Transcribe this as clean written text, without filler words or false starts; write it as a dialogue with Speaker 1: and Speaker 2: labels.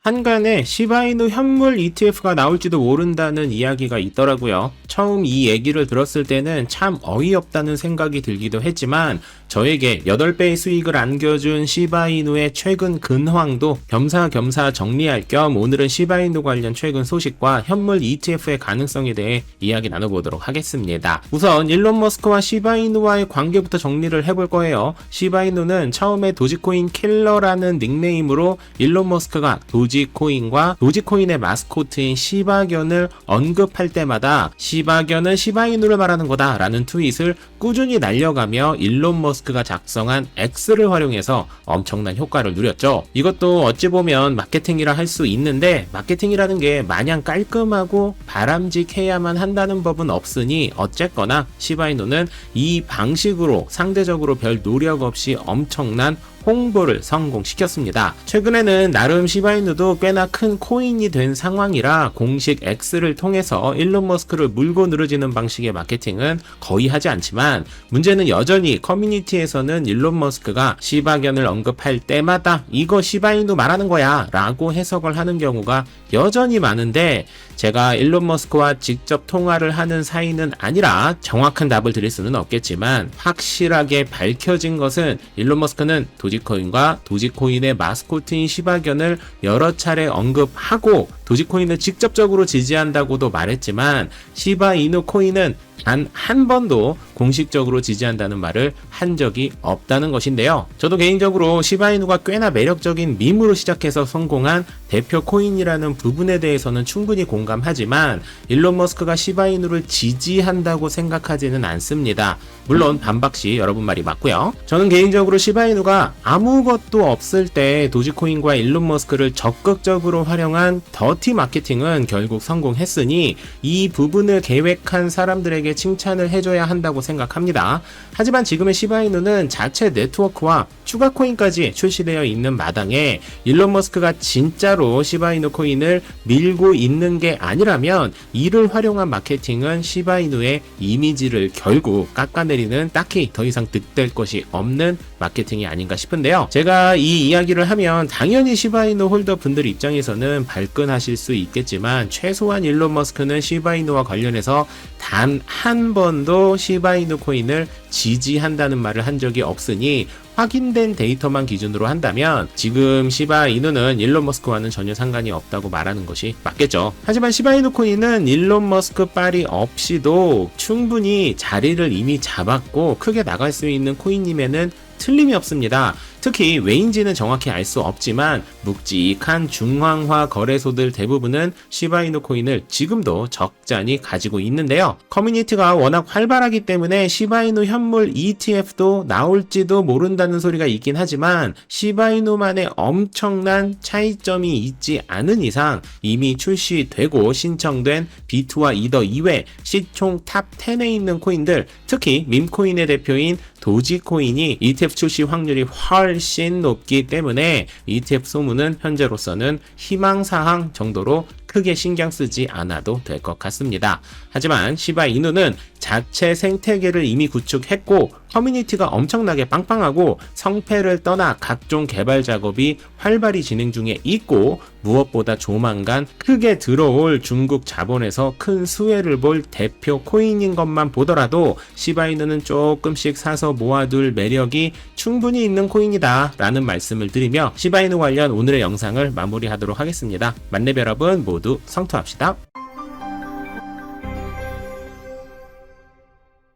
Speaker 1: 한간에 시바이누 현물 ETF가 나올지도 모른다는 이야기가 있더라고요. 처음 이 얘기를 들었을 때는 참 어이없다는 생각이 들기도 했지만 저에게 8배의 수익을 안겨준 시바이누의 최근 근황도 겸사겸사 정리할 겸 오늘은 시바이누 관련 최근 소식과 현물 ETF의 가능성에 대해 이야기 나눠보도록 하겠습니다. 우선 일론 머스크와 시바이누와의 관계부터 정리를 해볼 거예요. 시바이누는 처음에 도지코인 킬러라는 닉네임으로 일론 머스크가 도지코인과 도지코인의 마스코트인 시바견을 언급할 때마다 시바견은 시바이누를 말하는 거다 라는 트윗을 꾸준히 날려가며 일론 머스크가 작성한 X를 활용해서 엄청난 효과를 누렸죠. 이것도 어찌 보면 마케팅이라 할 수 있는데 마케팅이라는 게 마냥 깔끔하고 바람직해야만 한다는 법은 없으니 어쨌거나 시바이누는 이 방식으로 상대적으로 별 노력 없이 엄청난 홍보를 성공시켰습니다. 최근에는 나름 시바이누도 꽤나 큰 코인이 된 상황이라 공식 X를 통해서 일론 머스크를 물고 늘어지는 방식의 마케팅은 거의 하지 않지만 문제는 여전히 커뮤니티에서는 일론 머스크가 시바견을 언급할 때마다 이거 시바이누 말하는 거야 라고 해석을 하는 경우가 여전히 많은데 제가 일론 머스크와 직접 통화를 하는 사이는 아니라 정확한 답을 드릴 수는 없겠지만 확실하게 밝혀진 것은 일론 머스크는 도지코인과 도지코인의 마스코트인 시바견을 여러 차례 언급하고 도지코인을 직접적으로 지지한다고도 말했지만 시바이누 코인은 단 한 번도 공식적으로 지지한다는 말을 한 적이 없다는 것인데요. 저도 개인적으로 시바이누가 꽤나 매력적인 밈으로 시작해서 성공한 대표 코인이라는 부분에 대해서는 충분히 공감하지만 일론 머스크가 시바이누를 지지한다고 생각하지는 않습니다. 물론 반박시 여러분 말이 맞고요. 저는 개인적으로 시바이누가 아무것도 없을 때 도지코인과 일론 머스크를 적극적으로 활용한 더티 마케팅은 결국 성공했으니 이 부분을 계획한 사람들에게 칭찬을 해줘야 한다고 생각합니다. 하지만 지금의 시바이누는 자체 네트워크와 추가 코인까지 출시되어 있는 마당에 일론 머스크가 진짜로 시바이누 코인을 밀고 있는 게 아니라면 이를 활용한 마케팅은 시바이누의 이미지를 결국 깎아내리는 딱히 더 이상 득될 것이 없는 마케팅이 아닌가 싶은데요. 제가 이 이야기를 하면 당연히 시바이누 홀더 분들 입장에서는 발끈하실 수 있겠지만 최소한 일론 머스크는 시바이누와 관련해서 단 한 번도 시바이누 코인을 지지한다는 말을 한 적이 없으니 확인된 데이터만 기준으로 한다면 지금 시바이누는 일론 머스크와는 전혀 상관이 없다고 말하는 것이 맞겠죠. 하지만 시바이누 코인은 일론 머스크 빨이 없이도 충분히 자리를 이미 잡았고 크게 나갈 수 있는 코인임에는 틀림이 없습니다. 특히 왜인지는 정확히 알 수 없지만 묵직한 중앙화 거래소들 대부분은 시바이누 코인을 지금도 적잖이 가지고 있는데요. 커뮤니티가 워낙 활발하기 때문에 시바이누 현물 ETF도 나올지도 모른다는 소리가 있긴 하지만 시바이누만의 엄청난 차이점이 있지 않은 이상 이미 출시되고 신청된 비트와 이더 이외 시총 탑 10에 있는 코인들, 특히 밈코인의 대표인 도지코인이 ETF 출시 확률이 훨씬 높기 때문에 ETF 소문은 현재로서는 희망사항 정도로 크게 신경 쓰지 않아도 될 것 같습니다. 하지만 시바이누는 자체 생태계를 이미 구축했고 커뮤니티가 엄청나게 빵빵하고 성패를 떠나 각종 개발 작업이 활발히 진행 중에 있고 무엇보다 조만간 크게 들어올 중국 자본에서 큰 수혜를 볼 대표 코인인 것만 보더라도 시바이누는 조금씩 사서 모아둘 매력이 충분히 있는 코인이다 라는 말씀을 드리며 시바이누 관련 오늘의 영상을 마무리하도록 하겠습니다. 만렙 여러분 모두 성투합시다.